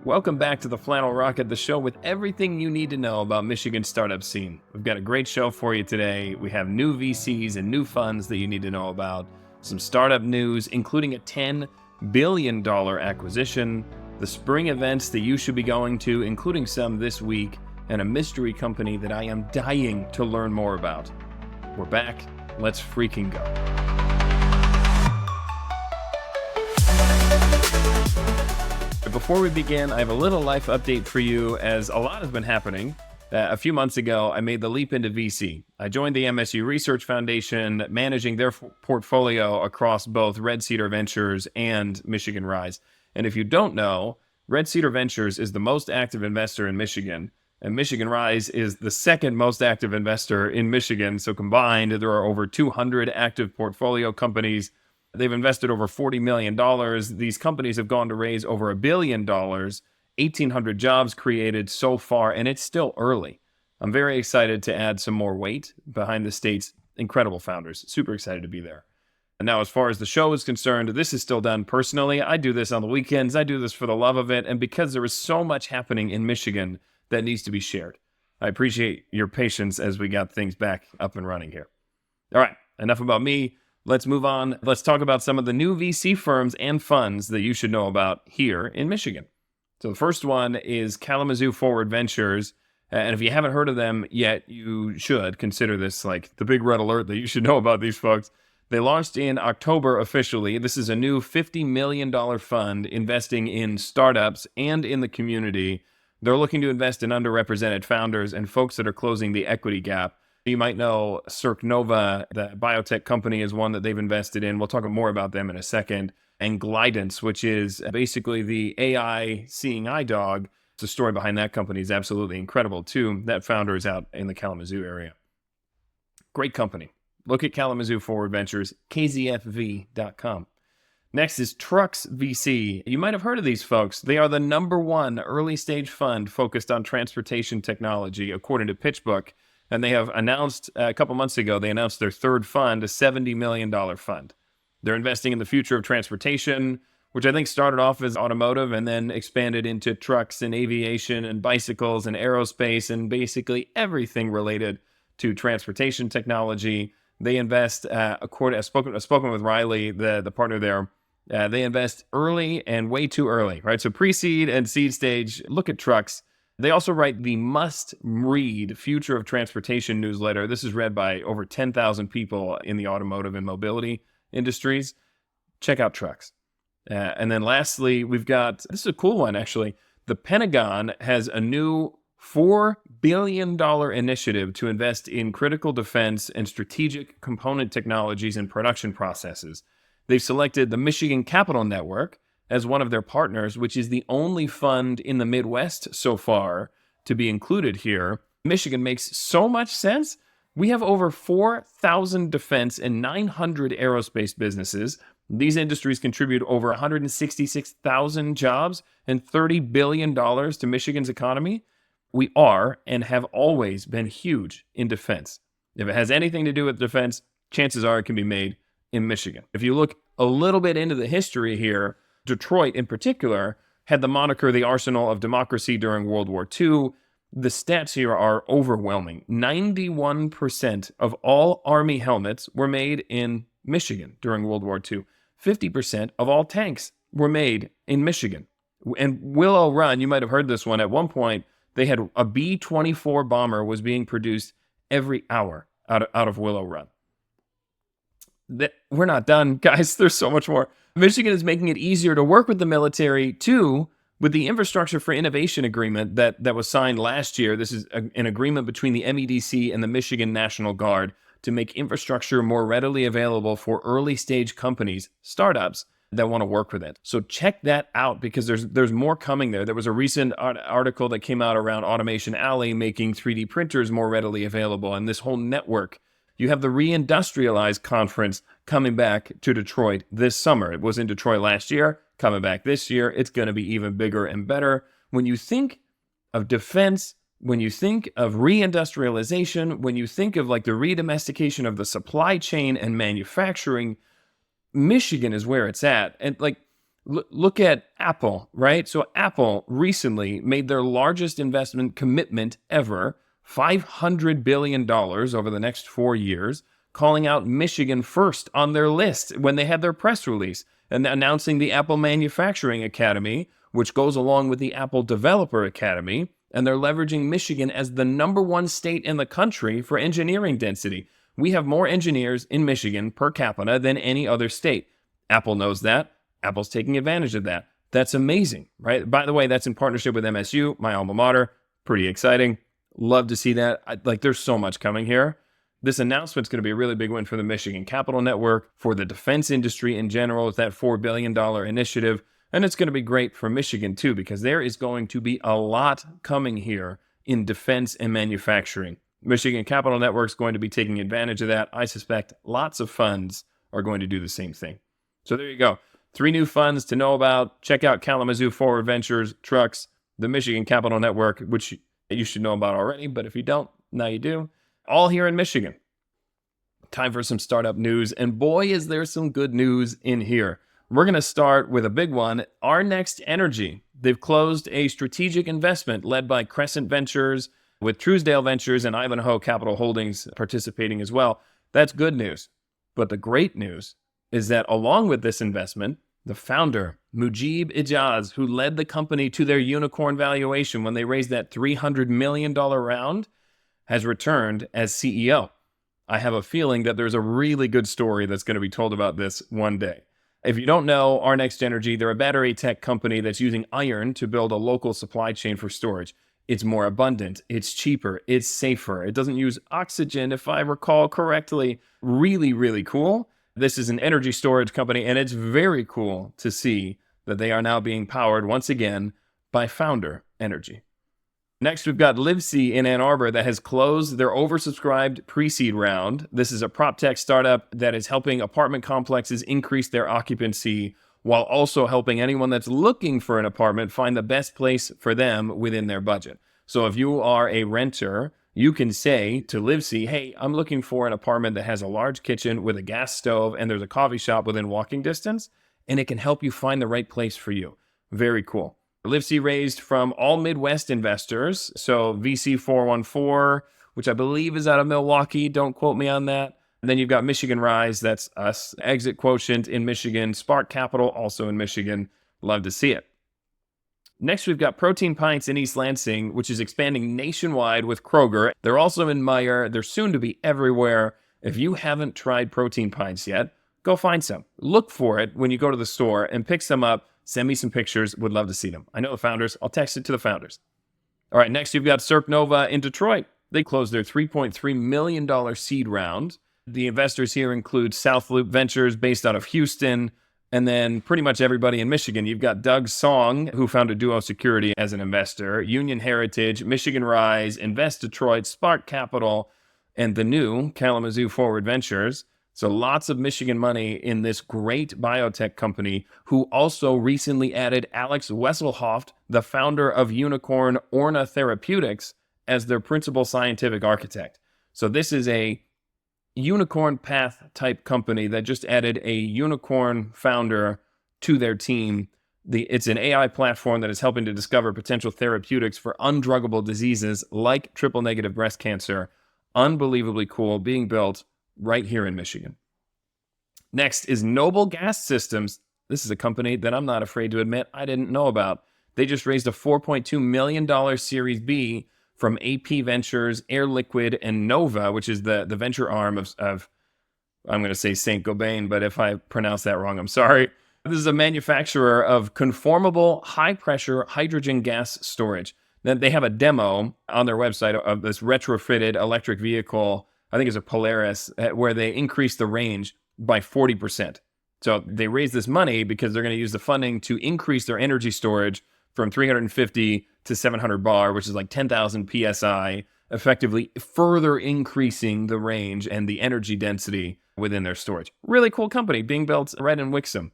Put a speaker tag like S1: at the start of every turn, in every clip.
S1: Welcome back to the Flannel Rocket, the show with everything you need to know about Michigan's startup scene. We've got a great show for you today. We have new VCs and new funds that you need to know about, some startup news, including a $10 billion acquisition, the spring events that you should be going to, including some this week, and a mystery company that I am dying to learn more about. We're back. Let's freaking go. Before we begin, I have a little life update for you, as a lot has been happening. A few months ago, I made the leap into VC. I joined the MSU Research Foundation, managing their portfolio across both Red Cedar Ventures and Michigan Rise. And if you don't know, Red Cedar Ventures is the most active investor in Michigan, and Michigan Rise is the second most active investor in Michigan. So combined, there are over 200 active portfolio companies. They've invested over $40 million. These companies have gone to raise over $1 billion, 1,800 jobs created so far, and it's still early. I'm very excited to add some more weight behind the state's incredible founders. Super excited to be there. And now, as far as the show is concerned, this is still done personally. I do this on the weekends. I do this for the love of it, and because there is so much happening in Michigan that needs to be shared. I appreciate your patience as we got things back up and running here. All right, enough about me. Let's move on. Let's talk about some of the new VC firms and funds that you should know about here in Michigan. So the first one is Kalamazoo Forward Ventures. And if you haven't heard of them yet, you should consider this like the big red alert that you should know about these folks. They launched in October officially. This is a new $50 million fund investing in startups and in the community. They're looking to invest in underrepresented founders and folks that are closing the equity gap. You might know CircNova, the biotech company, is one that they've invested in. We'll talk more about them in a second. And Glidance, which is basically the AI seeing eye dog. The story behind that company is absolutely incredible, too. That founder is out in the Kalamazoo area. Great company. Look at Kalamazoo Forward Ventures, KZFV.com. Next is Trucks.VC. You might have heard of these folks. They are the #1 early stage fund focused on transportation technology, according to PitchBook. And they have announced, a couple months ago, they announced their third fund, a $70 million fund. They're investing in the future of transportation, which I think started off as automotive and then expanded into trucks and aviation and bicycles and aerospace and basically everything related to transportation technology. They invest, I've spoken with Riley, the partner there. They invest early and way too early, right? So pre-seed and seed stage, look at Trucks. They also write the must-read Future of Transportation newsletter. This is read by over 10,000 people in the automotive and mobility industries. Check out Trucks. And then lastly, we've got, this is a cool one, actually. The Pentagon has a new $4 billion initiative to invest in critical defense and strategic component technologies and production processes. They've selected the Michigan Capital Network as one of their partners, which is the only fund in the Midwest so far to be included here. Michigan makes so much sense. We have over 4,000 defense and 900 aerospace businesses. These industries contribute over 166,000 jobs and $30 billion to Michigan's economy. We are and have always been huge in defense. If it has anything to do with defense, chances are it can be made in Michigan. If you look a little bit into the history here, Detroit, in particular, had the moniker the Arsenal of Democracy during World War II. The stats here are overwhelming. 91% of all Army helmets were made in Michigan during World War II. 50% of all tanks were made in Michigan. And Willow Run, you might have heard this one, at one point, they had a B-24 bomber was being produced every hour out of Willow Run. We're not done, guys. There's so much more. Michigan is making it easier to work with the military, too, with the Infrastructure for Innovation agreement that was signed last year. This is an agreement between the MEDC and the Michigan National Guard to make infrastructure more readily available for early-stage companies, startups, that want to work with it. So check that out, because there's more coming there. There was a recent article that came out around Automation Alley making 3D printers more readily available, and this whole network. You have the Reindustrialize Conference coming back to Detroit this summer. It was in Detroit last year, coming back this year. It's going to be even bigger and better. When you think of defense, when you think of reindustrialization, when you think of like the redomestication of the supply chain and manufacturing, Michigan is where it's at. And like Look at Apple, right? So Apple recently made their largest investment commitment ever, $500 billion over the next 4 years, calling out Michigan first on their list when they had their press release and announcing the Apple Manufacturing Academy, which goes along with the Apple Developer Academy. And they're leveraging Michigan as the #1 state in the country for engineering density. We have more engineers in Michigan per capita than any other state. Apple knows that. Apple's taking advantage of that. That's amazing, right? By the way, that's in partnership with MSU, my alma mater. Pretty exciting. Love to see that. There's so much coming here. This announcement's going to be a really big win for the Michigan Capital Network, for the defense industry in general, with that $4 billion initiative. And it's going to be great for Michigan, too, because there is going to be a lot coming here in defense and manufacturing. Michigan Capital Network's going to be taking advantage of that. I suspect lots of funds are going to do the same thing. So there you go. 3 new funds to know about. Check out Kalamazoo Forward Ventures, Trucks, the Michigan Capital Network, which you should know about already, but if you don't, now you do. All here in Michigan. Time for some startup news, and boy, is there some good news in here. We're going to start with a big one, Next Energy. They've closed a strategic investment led by Crescent Ventures, with Truesdale Ventures and Ivanhoe Capital Holdings participating as well. That's good news. But the great news is that along with this investment, the founder, Mujib Ijaz, who led the company to their unicorn valuation when they raised that $300 million round, has returned as CEO. I have a feeling that there's a really good story that's going to be told about this one day. If you don't know, Next Energy, they're a battery tech company that's using iron to build a local supply chain for storage. It's more abundant, it's cheaper, it's safer, it doesn't use oxygen, if I recall correctly. Really, really cool. This is an energy storage company, and it's very cool to see that they are now being powered once again by Founder Energy. Next, we've got LivSee in Ann Arbor that has closed their oversubscribed pre-seed round. This is a prop tech startup that is helping apartment complexes increase their occupancy while also helping anyone that's looking for an apartment find the best place for them within their budget. So if you are a renter, you can say to LivSee, hey, I'm looking for an apartment that has a large kitchen with a gas stove and there's a coffee shop within walking distance, and it can help you find the right place for you. Very cool. LivSee raised from all Midwest investors, so VC 414, which I believe is out of Milwaukee. Don't quote me on that. And then you've got Michigan Rise, that's us. Exit Quotient in Michigan. Spark Capital, also in Michigan. Love to see it. Next, we've got Protein Pints in East Lansing, which is expanding nationwide with Kroger. They're also in Meyer. They're soon to be everywhere. If you haven't tried Protein Pints yet, go find some. Look for it when you go to the store and pick some up. Send me some pictures. Would love to see them. I know the founders. I'll text it to the founders. All right, next you've got CircNova in Detroit. They closed their $3.3 million seed round. The investors here include South Loop Ventures based out of Houston, and then pretty much everybody in Michigan. You've got Doug Song, who founded Duo Security as an investor, Union Heritage, Michigan Rise, Invest Detroit, Spark Capital, and the new Kalamazoo Forward Ventures. So lots of Michigan money in this great biotech company, who also recently added Alex Wesselhoft, the founder of unicorn Orna Therapeutics, as their principal scientific architect. So this is a unicorn path type company that just added a unicorn founder to their team. It's an AI platform that is helping to discover potential therapeutics for undruggable diseases like triple negative breast cancer. Unbelievably cool, being built right here in Michigan. Next is Noble Gas Systems. This is a company that I'm not afraid to admit I didn't know about. They just raised a $4.2 million Series B from AP Ventures, Air Liquid, and Nova, which is the venture arm of I'm going to say Saint-Gobain, but if I pronounce that wrong, I'm sorry. This is a manufacturer of conformable high-pressure hydrogen gas storage. Then they have a demo on their website of this retrofitted electric vehicle, I think it's a Polaris, where they increase the range by 40%. So they raised this money because they're going to use the funding to increase their energy storage from 350 to 700 bar, which is like 10,000 PSI, effectively further increasing the range and the energy density within their storage. Really cool company being built right in Wixom.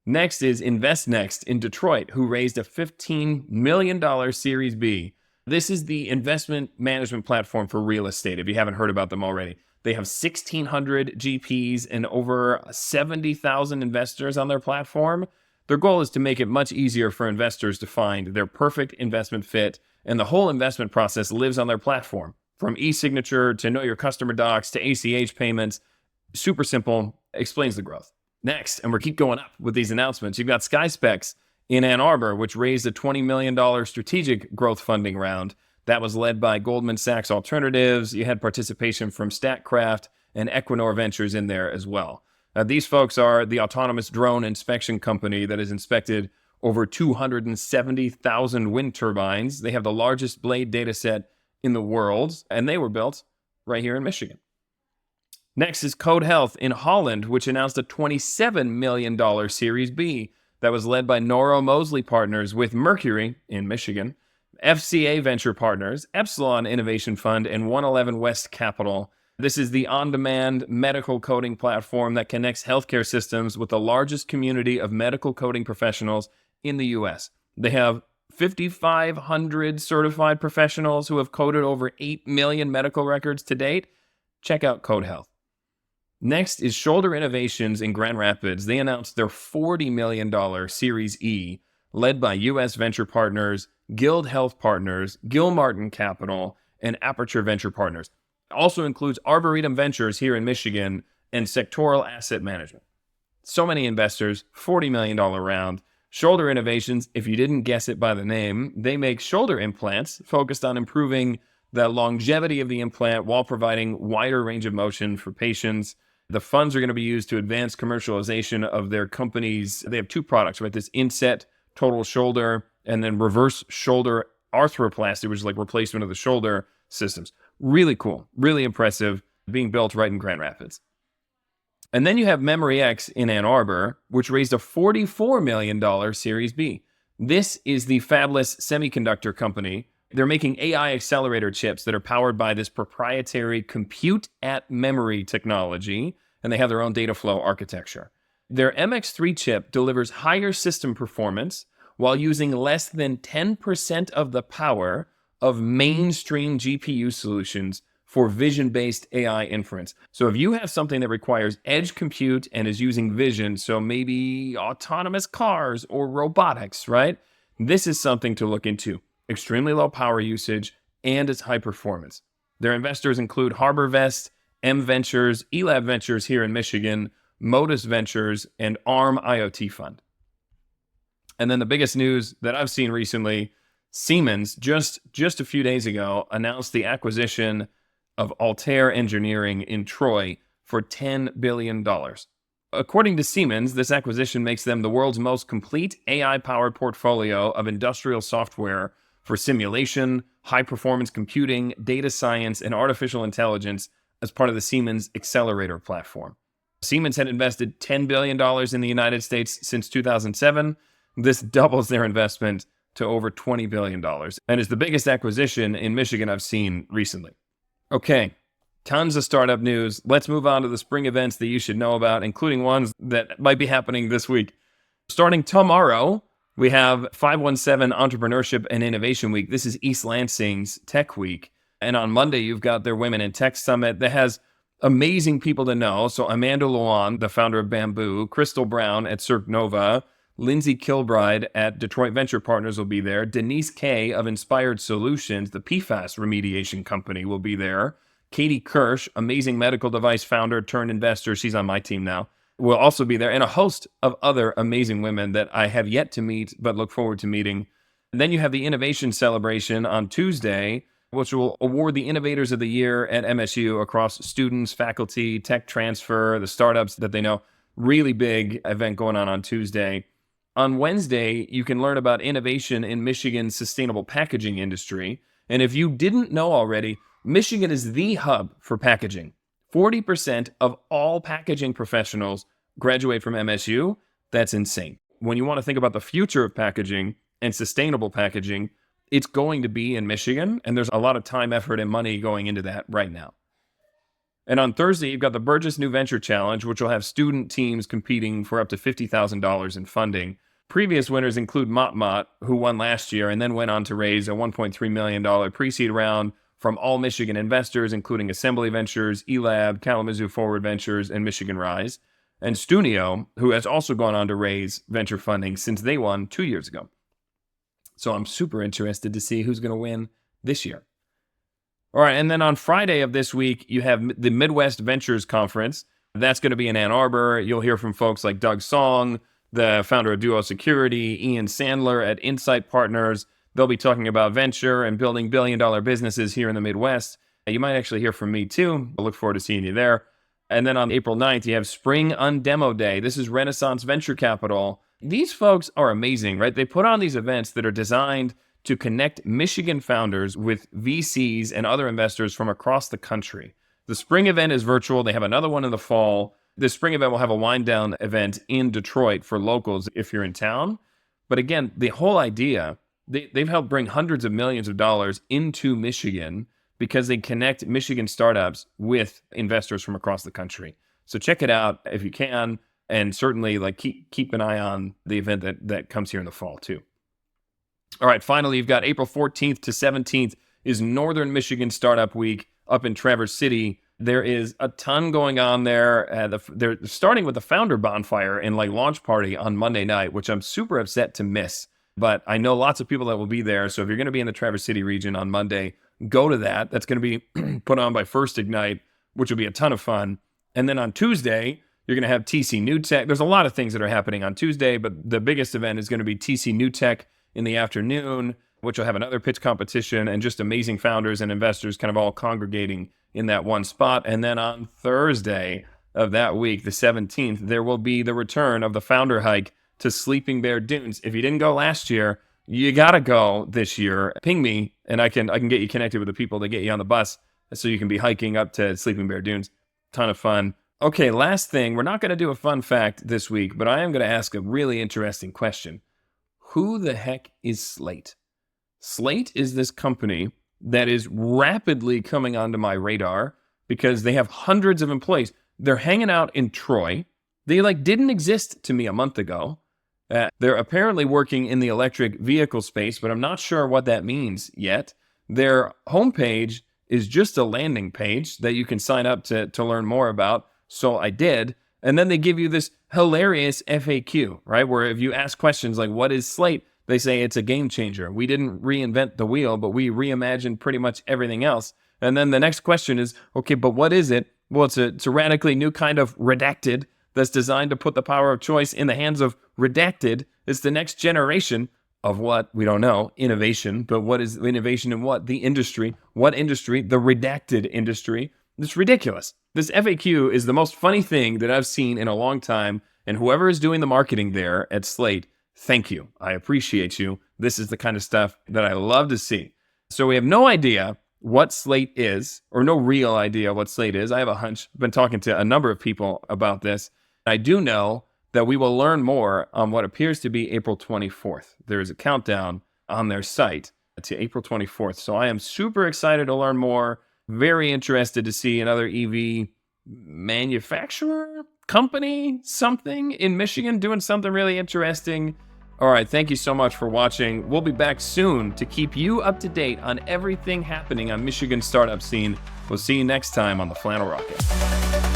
S1: Next is InvestNext in Detroit, who raised a $15 million Series B. This is the investment management platform for real estate, if you haven't heard about them already. They have 1,600 GPs and over 70,000 investors on their platform. Their goal is to make it much easier for investors to find their perfect investment fit, and the whole investment process lives on their platform. From e-signature to know your customer docs to ACH payments, super simple, explains the growth. Next, and we're keep going up with these announcements, you've got SkySpecs in Ann Arbor, which raised a $20 million strategic growth funding round. That was led by Goldman Sachs Alternatives. You had participation from Statcraft and Equinor Ventures in there as well. These folks are the autonomous drone inspection company that has inspected over 270,000 wind turbines. They have the largest blade data set in the world, and they were built right here in Michigan. Next is Kode Health in Holland, which announced a $27 million Series B that was led by Noro Mosley Partners with Mercury in Michigan, FCA Venture Partners, Epsilon Innovation Fund, and 111 West Capital. This is the on-demand medical coding platform that connects healthcare systems with the largest community of medical coding professionals in the U.S. They have 5,500 certified professionals who have coded over 8 million medical records to date. Check out Kode Health. Next is Shoulder Innovations in Grand Rapids. They announced their $40 million Series E, led by U.S. Venture Partners, Guild Health Partners, Gilmartin Capital, and Aperture Venture Partners. Also includes Arboretum Ventures here in Michigan and Sectoral Asset Management. So many investors, $40 million round. Shoulder Innovations, if you didn't guess it by the name, they make shoulder implants focused on improving the longevity of the implant while providing wider range of motion for patients. The funds are going to be used to advance commercialization of their companies. They have two products, right? This inset total shoulder and then reverse shoulder arthroplasty, which is like replacement of the shoulder systems. Really cool, really impressive, being built right in Grand Rapids. And then you have MemryX in Ann Arbor, which raised a $44 million Series B. This is the fabless semiconductor company. They're making AI accelerator chips that are powered by this proprietary compute at memory technology, and they have their own data flow architecture. Their MX3 chip delivers higher system performance while using less than 10% of the power of mainstream GPU solutions for vision-based AI inference. So if you have something that requires edge compute and is using vision, so maybe autonomous cars or robotics, right? This is something to look into. Extremely low power usage, and it's high performance. Their investors include HarborVest, M Ventures, Elab Ventures here in Michigan, Modus Ventures, and ARM IoT Fund. And then the biggest news that I've seen recently, Siemens, just a few days ago, announced the acquisition of Altair Engineering in Troy for $10 billion. According to Siemens, this acquisition makes them the world's most complete AI-powered portfolio of industrial software for simulation, high-performance computing, data science, and artificial intelligence as part of the Siemens Accelerator platform. Siemens had invested $10 billion in the United States since 2007. This doubles their investment to over $20 billion and is the biggest acquisition in Michigan I've seen recently. Okay, tons of startup news. Let's move on to the spring events that you should know about, including ones that might be happening this week. Starting tomorrow, we have 517 Entrepreneurship and Innovation Week. This is East Lansing's Tech Week. And on Monday, you've got their Women in Tech Summit that has amazing people to know. So Amanda Luan, the founder of Bamboo, Crystal Brown at CircNova, Lindsay Kilbride at Detroit Venture Partners will be there. Denise Kay of Inspired Solutions, the PFAS remediation company, will be there. Katie Kirsch, amazing medical device founder turned investor, she's on my team now, will also be there. And a host of other amazing women that I have yet to meet, but look forward to meeting. And then you have the Innovation Celebration on Tuesday, which will award the Innovators of the Year at MSU across students, faculty, tech transfer, the startups that they know. Really big event going on Tuesday. On Wednesday, you can learn about innovation in Michigan's sustainable packaging industry. And if you didn't know already, Michigan is the hub for packaging. 40% of all packaging professionals graduate from MSU. That's insane. When you want to think about the future of packaging and sustainable packaging, it's going to be in Michigan, and there's a lot of time, effort, and money going into that right now. And on Thursday, you've got the Burgess New Venture Challenge, which will have student teams competing for up to $50,000 in funding. Previous winners include Mott, who won last year and then went on to raise a $1.3 million pre-seed round from all Michigan investors, including Assembly Ventures, Elab, Kalamazoo Forward Ventures, and Michigan Rise. and Stunio, who has also gone on to raise venture funding since they won 2 years ago. So I'm super interested to see who's going to win this year. All right, and then on Friday of this week, you have the Midwest Ventures Conference. That's going to be in Ann Arbor. You'll hear from folks like Doug Song, the founder of Duo Security, Ian Sandler at Insight Partners. They'll be talking about venture and building billion-dollar businesses here in the Midwest. You might actually hear from me too. I look forward to seeing you there. And then on April 9th, you have Spring UnDemo Day. This is Renaissance Venture Capital. These folks are amazing, right? They put on these events that are designed to connect Michigan founders with VCs and other investors from across the country. The spring event is virtual. They have another one in the fall. The spring event will have a wind down event in Detroit for locals if you're in town. But again, the whole idea, they've helped bring hundreds of millions of dollars into Michigan because they connect Michigan startups with investors from across the country. So check it out if you can, and certainly keep an eye on the event that comes here in the fall too. All right, finally, you've got April 14th to 17th is Northern Michigan Startup Week up in Traverse City. There is a ton going on there. They're starting with the founder bonfire and launch party on Monday night, which I'm super upset to miss. But I know lots of people that will be there. So if you're going to be in the Traverse City region on Monday, go to that. That's going to be put on by First Ignite, which will be a ton of fun. And then on Tuesday, you're going to have TC New Tech. There's a lot of things that are happening on Tuesday, but the biggest event is going to be TC New Tech in the afternoon, which will have another pitch competition and just amazing founders and investors kind of all congregating in that one spot. And then on Thursday of that week, the 17th, there will be the return of the founder hike to Sleeping Bear Dunes. If you didn't go last year, you got to go this year. Ping me and I can get you connected with the people that get you on the bus so you can be hiking up to Sleeping Bear Dunes. Ton of fun. Okay, last thing, we're not going to do a fun fact this week, but I am going to ask a really interesting question. Who the heck is Slate? Slate is this company that is rapidly coming onto my radar because they have hundreds of employees. They're hanging out in Troy. They didn't exist to me a month ago. They're apparently working in the electric vehicle space, but I'm not sure what that means yet. Their homepage is just a landing page that you can sign up to learn more about. So I did. And then they give you this hilarious FAQ, right? Where if you ask questions like, what is Slate? They say it's a game changer. We didn't reinvent the wheel, but we reimagined pretty much everything else. And then the next question is, okay, but what is it? Well, it's a radically new kind of redacted that's designed to put the power of choice in the hands of redacted. It's the next generation of what? We don't know. Innovation. But what is innovation in what? The industry. What industry? The redacted industry. It's ridiculous. This FAQ is the most funny thing that I've seen in a long time. And whoever is doing the marketing there at Slate, thank you. I appreciate you. This is the kind of stuff that I love to see. So we have no idea what Slate is, or no real idea what Slate is. I have a hunch. I've been talking to a number of people about this. I do know that we will learn more on what appears to be April 24th. There is a countdown on their site to April 24th. So I am super excited to learn more. Very interested to see another EV manufacturer, company, something in Michigan doing something really interesting. All right, thank you so much for watching. We'll be back soon to keep you up to date on everything happening on Michigan startup scene. We'll see you next time on the Flannel Rocket.